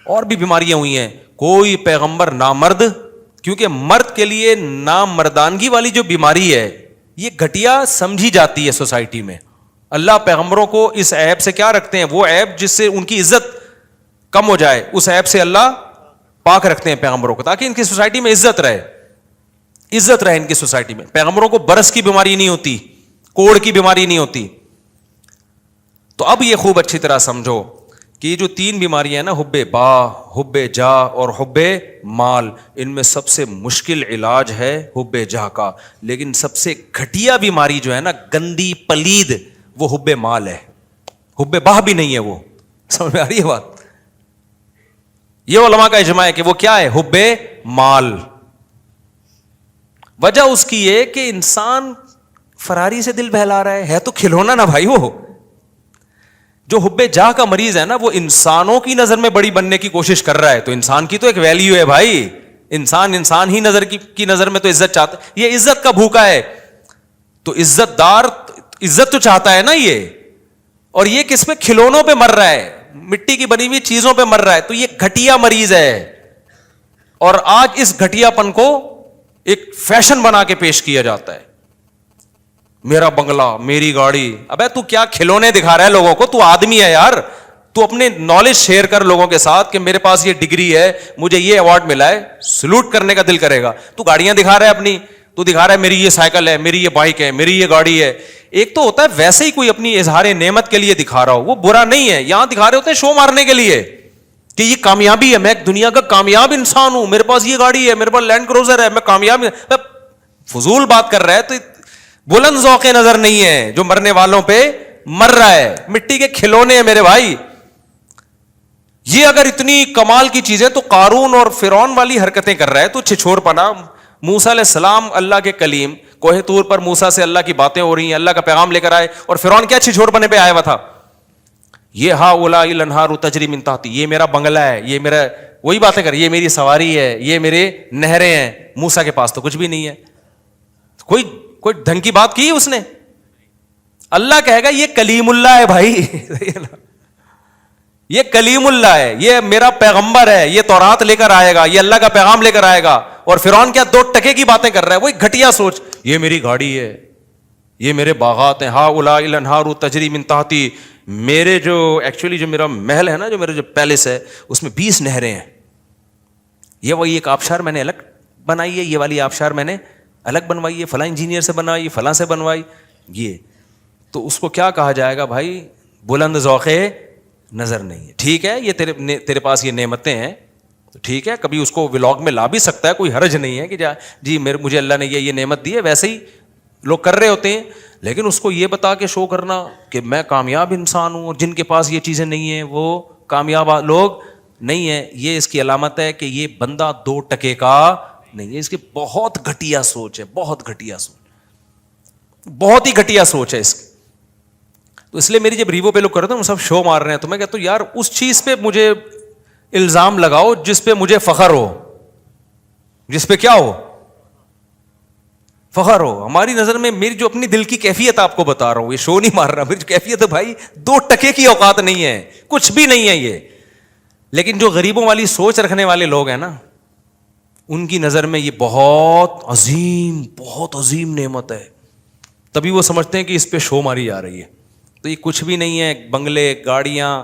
اور بھی بیماریاں ہوئی ہیں. کوئی پیغمبر نامرد, کیونکہ مرد کے لیے نامردانگی والی جو بیماری ہے یہ گھٹیا سمجھی جاتی ہے سوسائٹی میں. اللہ پیغمبروں کو اس عیب سے کیا رکھتے ہیں, وہ عیب جس سے ان کی عزت کم ہو جائے, اس عیب سے اللہ پاک رکھتے ہیں پیغمبروں کو, تاکہ ان کی سوسائٹی میں عزت رہے ان کی سوسائٹی میں. پیغمبروں کو برس کی بیماری نہیں ہوتی, کوڑ کی بیماری نہیں ہوتی. تو اب یہ خوب اچھی طرح سمجھو کہ یہ جو 3 بیماریاں ہیں نا, حب با, حب جا اور حب مال, ان میں سب سے مشکل علاج ہے حب جا کا. لیکن سب سے گھٹیا بیماری جو ہے نا, گندی پلید, وہ حب مال ہے. حب باہ بھی نہیں ہے وہ. سمجھ میں آ رہی ہے بات؟ یہ علماء کا اجماع ہے کہ وہ کیا ہے, حب مال. وجہ اس کی یہ کہ انسان فراری سے دل بہلا رہا ہے تو کھلونا نا بھائی. وہ جو حب جاہ کا مریض ہے نا, وہ انسانوں کی نظر میں بڑی بننے کی کوشش کر رہا ہے. تو انسان کی تو ایک ویلیو ہے بھائی, انسان ہی نظر کی نظر میں تو عزت چاہتا ہے. یہ عزت کا بھوکا ہے, تو عزت دار عزت تو چاہتا ہے نا یہ, اور یہ کس پہ, کھلونوں پہ مر رہا ہے, مٹی کی بنی ہوئی چیزوں پہ مر رہا ہے. تو یہ گھٹیا مریض ہے, اور آج اس گھٹیا پن کو ایک فیشن بنا کے پیش کیا جاتا ہے. میرا بنگلہ, میری گاڑی. ابے تو کیا کھلونے دکھا رہا ہے لوگوں کو؟ تو آدمی ہے یار, تو اپنے نالج شیئر کر لوگوں کے ساتھ کہ میرے پاس یہ ڈگری ہے, مجھے یہ ایوارڈ ملا ہے, سلوٹ کرنے کا دل کرے گا. تو گاڑیاں دکھا رہا ہے اپنی, تو دکھا رہا ہے میری یہ سائیکل ہے, میری یہ بائک ہے, میری یہ گاڑی ہے. ایک تو ہوتا ہے ویسے ہی کوئی اپنی اظہار نعمت کے لیے دکھا رہا ہو, وہ برا نہیں ہے. یہاں دکھا رہے ہوتے ہیں شو مارنے کے لیے کہ یہ کامیابی ہے, میں دنیا کا کامیاب انسان ہوں, میرے پاس یہ گاڑی ہے, میرے پاس لینڈ کروزر ہے, میں کامیاب. فضول بات کر رہا ہے. تو بلند ذوق نظر نہیں ہے, جو مرنے والوں پہ مر رہا ہے. مٹی کے کھلونے ہیں میرے بھائی. یہ اگر اتنی کمال کی چیزیں تو قارون اور فرعون والی حرکتیں کر رہا ہے, تو چھچور پنا. موسیٰ علیہ السلام اللہ کے کلیم, کوہ طور پر موسیٰ سے اللہ کی باتیں ہو رہی ہیں, اللہ کا پیغام لے کر آئے, اور فرعون کیا چھچور پنے پہ آیا ہوا تھا, یہ ہا اولاء الانہار تجری من تحتی, یہ میرا بنگلہ ہے, یہ میرا, وہی باتیں کر, یہ میری سواری ہے, یہ میرے نہریں ہیں. موسیٰ کے پاس تو کچھ بھی نہیں ہے. کوئی ڈھنگ کی بات کی اس نے؟ اللہ کہے گا یہ کلیم اللہ ہے بھائی, یہ کلیم اللہ ہے, یہ میرا پیغمبر ہے, یہ تورات لے کر آئے گا, یہ اللہ کا پیغام لے کر آئے گا. اور فرعون کیا 2 ٹکے کی باتیں کر رہا ہے, وہی گھٹیا سوچ, یہ میری گاڑی ہے, یہ میرے باغات ہیں, ہا اولاء الانہار تجری من تحتی. میرے جو ایکچولی جو میرا محل ہے نا, جو میرا جو پیلس ہے, اس میں 20 نہریں ہیں. یہ وہی ایک آبشار میں نے الگ بنائی ہے, یہ والی آبشار میں نے الگ بنوائی ہے, فلاں انجینئر سے بنوائی, فلاں سے بنوائی. یہ تو اس کو کیا کہا جائے گا بھائی, بلند ذوق نظر نہیں ہے. ٹھیک ہے, یہ تیرے پاس یہ نعمتیں ہیں, تو ٹھیک ہے, کبھی اس کو ولاگ میں لا بھی سکتا ہے, کوئی حرج نہیں ہے کہ جی مجھے اللہ نے یہ نعمت دی ہے. ویسے ہی لوگ کر رہے ہوتے ہیں, لیکن اس کو یہ بتا کے شو کرنا کہ میں کامیاب انسان ہوں, اور جن کے پاس یہ چیزیں نہیں ہیں وہ کامیاب لوگ نہیں ہیں, یہ اس کی علامت ہے کہ یہ بندہ 2 ٹکے کا نہیں ہے. اس کی بہت گھٹیا سوچ ہے, بہت گھٹیا سوچ, بہت ہی گھٹیا سوچ ہے اس کی. تو اس لیے میری جب ریوو پہ لوگ کرتے ہیں سب شو مار رہے ہیں, تو میں کہتا ہوں یار اس چیز پہ مجھے الزام لگاؤ جس پہ مجھے فخر ہو, جس پہ کیا ہو, فخر ہو. ہماری نظر میں میری جو اپنی دل کی کیفیت آپ کو بتا رہا ہوں, یہ شو نہیں مار رہا, میری جو کیفیت ہے بھائی 2 ٹکے کی اوقات نہیں ہے, کچھ بھی نہیں ہے یہ. لیکن جو غریبوں والی سوچ رکھنے والے لوگ ہیں نا, ان کی نظر میں یہ بہت عظیم نعمت ہے, تبھی وہ سمجھتے ہیں کہ اس پہ شو ماری جا رہی ہے. تو یہ کچھ بھی نہیں ہے. بنگلے, گاڑیاں,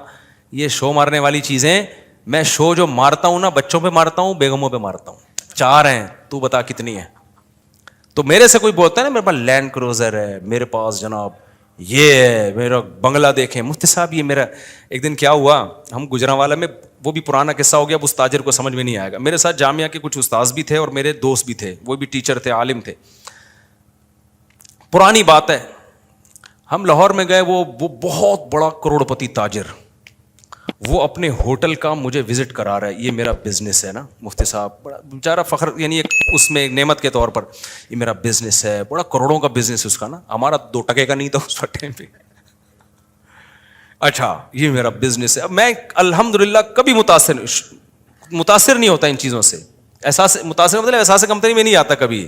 یہ شو مارنے والی چیزیں. میں شو جو مارتا ہوں نا, بچوں پہ مارتا ہوں, بیگموں پہ مارتا ہوں. 4 ہیں, تو بتا کتنی ہیں. تو میرے سے کوئی بولتا ہے نا میرے پاس لینڈ کروزر ہے, میرے پاس جناب یہ ہے, میرا بنگلہ دیکھیں. مفتی صاحب یہ میرا, ایک دن کیا ہوا, ہم گجرانوالہ میں, وہ بھی پرانا قصہ ہو گیا, اب اس تاجر کو سمجھ میں نہیں آئے گا. میرے ساتھ جامعہ کے کچھ استاذ بھی تھے اور میرے دوست بھی تھے, وہ بھی ٹیچر تھے, عالم تھے. پرانی بات ہے, ہم لاہور میں گئے, وہ بہت بڑا کروڑپتی تاجر, وہ اپنے ہوٹل کا مجھے وزٹ کرا رہا ہے. یہ میرا بزنس ہے نا مفتی صاحب, بڑا بیچارہ فخر, یعنی ایک اس میں ایک نعمت کے طور پر, یہ میرا بزنس ہے, بڑا کروڑوں کا بزنس ہے اس کا نا, ہمارا 2 ٹکے کا نہیں تھا اس ٹائم پہ. اچھا یہ میرا بزنس ہے. اب میں الحمدللہ کبھی متاثر نہیں ہوتا ان چیزوں سے, متاثر مطلب احساس کمتری میں نہیں آتا کبھی.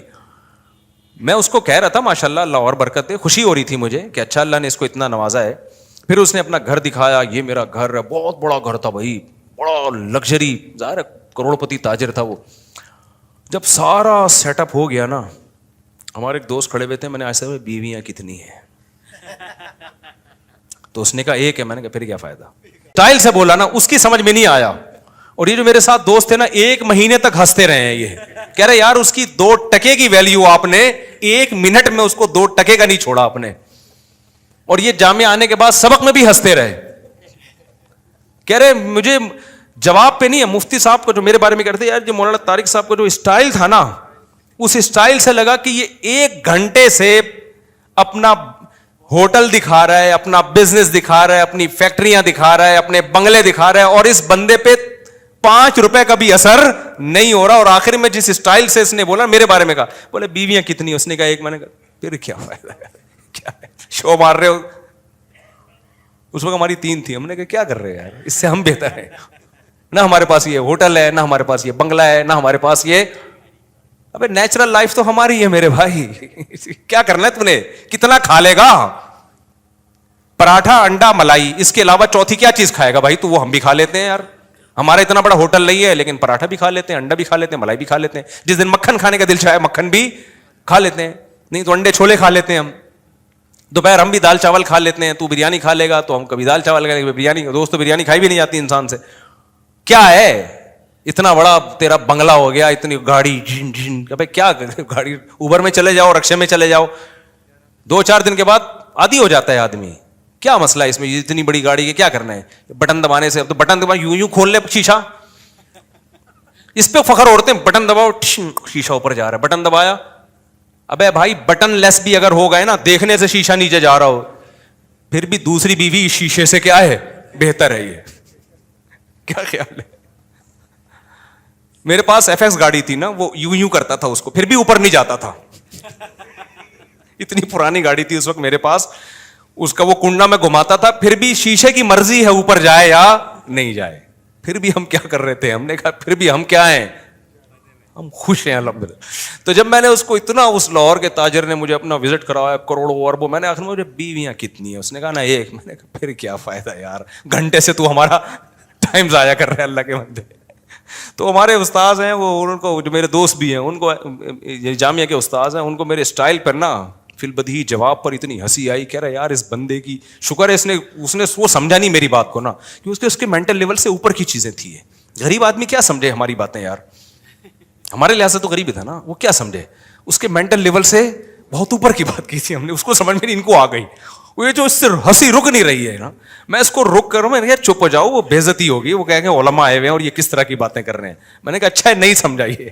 میں اس کو کہہ رہا تھا ماشاء اللہ, اللہ اور برکت دے, خوشی ہو رہی تھی مجھے کہ اچھا اللہ نے اس کو اتنا نوازا ہے. پھر اس نے اپنا گھر دکھایا, یہ میرا گھر ہے, بہت بڑا گھر تھا بھائی, بڑا لگژری, ظاہر ہے کروڑ پتی تاجر تھا وہ. جب سارا سیٹ اپ ہو گیا نا, ہمارے ایک دوست کھڑے ہوئے تھے, میں نے ایسے بیویاں کتنی ہیں, تو اس نے کہا ایک ہے. میں نے کہا پھر کیا فائدہ, اسٹائل سے بولا نا, اس کی سمجھ میں نہیں آیا. اور یہ جو میرے ساتھ دوست تھے نا, 1 مہینے تک ہنستے رہے ہیں, یہ کہہ رہے یار اس کی 2 ٹکے کی ویلیو آپ نے 1 منٹ میں اس کو 2 ٹکے کا نہیں چھوڑا آپ نے. اور یہ جامعہ آنے کے بعد سبق میں بھی ہنستے رہے. کہہ رہے مجھے جواب پہ نہیں ہے, مفتی صاحب کو جو میرے بارے میں کہتے یار جو مولانا طارق صاحب کا جو اسٹائل تھا نا, اس اسٹائل سے لگا کہ یہ 1 گھنٹے سے اپنا ہوٹل دکھا رہا ہے, اپنا بزنس دکھا رہا ہے, اپنی فیکٹریاں دکھا رہا ہے, اپنے بنگلے دکھا رہا ہے, اور اس بندے پہ 5 روپے کا بھی اثر نہیں ہو رہا. اور آخر میں جس اسٹائل سے اس نے بولا میرے بارے میں کہا, بولے بیویاں کتنی, اس نے کہا 1. میں نے کہا پھر کیا فائدہ, کیا شو مار رہے ہو. اس وقت ہماری 3 تھی. ہم نے کہا کیا کر رہے ہیں یار, اس سے ہم بہتر ہیں. نہ ہمارے پاس یہ ہوٹل ہے, نہ ہمارے پاس یہ بنگلہ ہے, نہ ہمارے پاس یہ. ابے نیچرل لائف تو ہماری ہے میرے بھائی, کیا کرنا ہے تم نے, کتنا کھا لے گا, پراٹھا انڈا ملائی, اس کے علاوہ چوتھی کیا چیز کھائے گا بھائی. تو وہ ہم بھی کھا لیتے ہیں یار, ہمارا اتنا بڑا ہوٹل نہیں ہے, لیکن پراٹھا بھی کھا لیتے ہیں, انڈا بھی کھا لیتے ہیں, ملائی بھی کھا لیتے ہیں. جس دن مکھن کھانے کا دل چاہے مکھن بھی کھا لیتے ہیں, نہیں تو انڈے چھولے کھا لیتے ہیں ہم. دوپہر ہم بھی دال چاول کھا لیتے ہیں, تو بریانی کھا لے گا تو ہم کبھی دال چاول کھائیں گے. بریانی دوست تو بریانی کھائی بھی نہیں جاتی انسان سے. کیا ہے اتنا بڑا تیرا بنگلہ ہو گیا, اتنی گاڑی جھن جھن, ابے کیا گاڑی, اوبر میں چلے جاؤ, رکشے میں چلے جاؤ, 2-4 دن کے بعد عادی ہو جاتا ہے آدمی. کیا مسئلہ ہے اس میں, اتنی بڑی گاڑی کے کیا کرنا ہے, بٹن دبانے سے. اب تو بٹن دبا یوں کھول لے شیشہ, اس پہ فخر اوڑھتے ہیں, بٹن دباؤ شیشہ اوپر جا رہا ہے, بٹن دبایا. ابے بھائی بٹن لیس بھی اگر ہو گئے نا, دیکھنے سے شیشہ نیچے جا رہا ہو, پھر بھی دوسری بیوی اس شیشے سے کیا ہے, بہتر ہے. یہ کیا خیال ہے. میرے پاس FX گاڑی تھی نا, وہ یوں کرتا تھا اس کو, پھر بھی اوپر نہیں جاتا تھا. اتنی پرانی گاڑی تھی اس وقت میرے پاس, اس کا وہ کنڈا میں گھماتا تھا, پھر بھی شیشے کی مرضی ہے اوپر جائے یا نہیں جائے. پھر بھی ہم کیا کر رہے تھے, ہم نے کہا پھر بھی ہم کیا ہیں, ہم خوش ہیں الحمدللہ. تو جب میں نے اس کو اتنا, اس لاہور کے تاجر نے مجھے اپنا وزٹ کرایا, کروڑوں اربوں, میں نے آخر مجھے بیویاں کتنی ہیں, اس نے کہا نا 1. میں نے کہا پھر کیا فائدہ یار, گھنٹے سے تو ہمارا ٹائم ضائع کر رہے ہیں اللہ کے بندے. تو ہمارے استاذ ہیں وہ, ان کو جو میرے دوست بھی ہیں, ان کو جامعہ کے استاذ ہیں, ان کو میرے اسٹائل پر نا فی البدیہی جواب پر اتنی ہنسی آئی. کہہ رہے یار اس بندے کی شکر ہے اس نے وہ سمجھا نہیں میری بات کو نا, کہ اس کے مینٹل لیول سے اوپر کی چیزیں تھی. غریب آدمی کیا سمجھے ہماری باتیں یار, ہمارے لحاظ سے تو غریب ہی تھا نا, وہ کیا سمجھے, اس کے مینٹل لیول سے بہت اوپر کی بات کی تھی ہم نے, اس کو سمجھ میں نہیں, ان کو آ گئی. یہ جو اس سے ہنسی رک نہیں رہی ہے نا, میں اس کو رک کروں, میں نے کہا چپ ہو جاؤ, وہ بے عزتی ہوگی, وہ کہیں گے علماء آئے ہوئے ہیں اور یہ کس طرح کی باتیں کر رہے ہیں. میں نے کہا اچھا ہے نہیں سمجھائیے.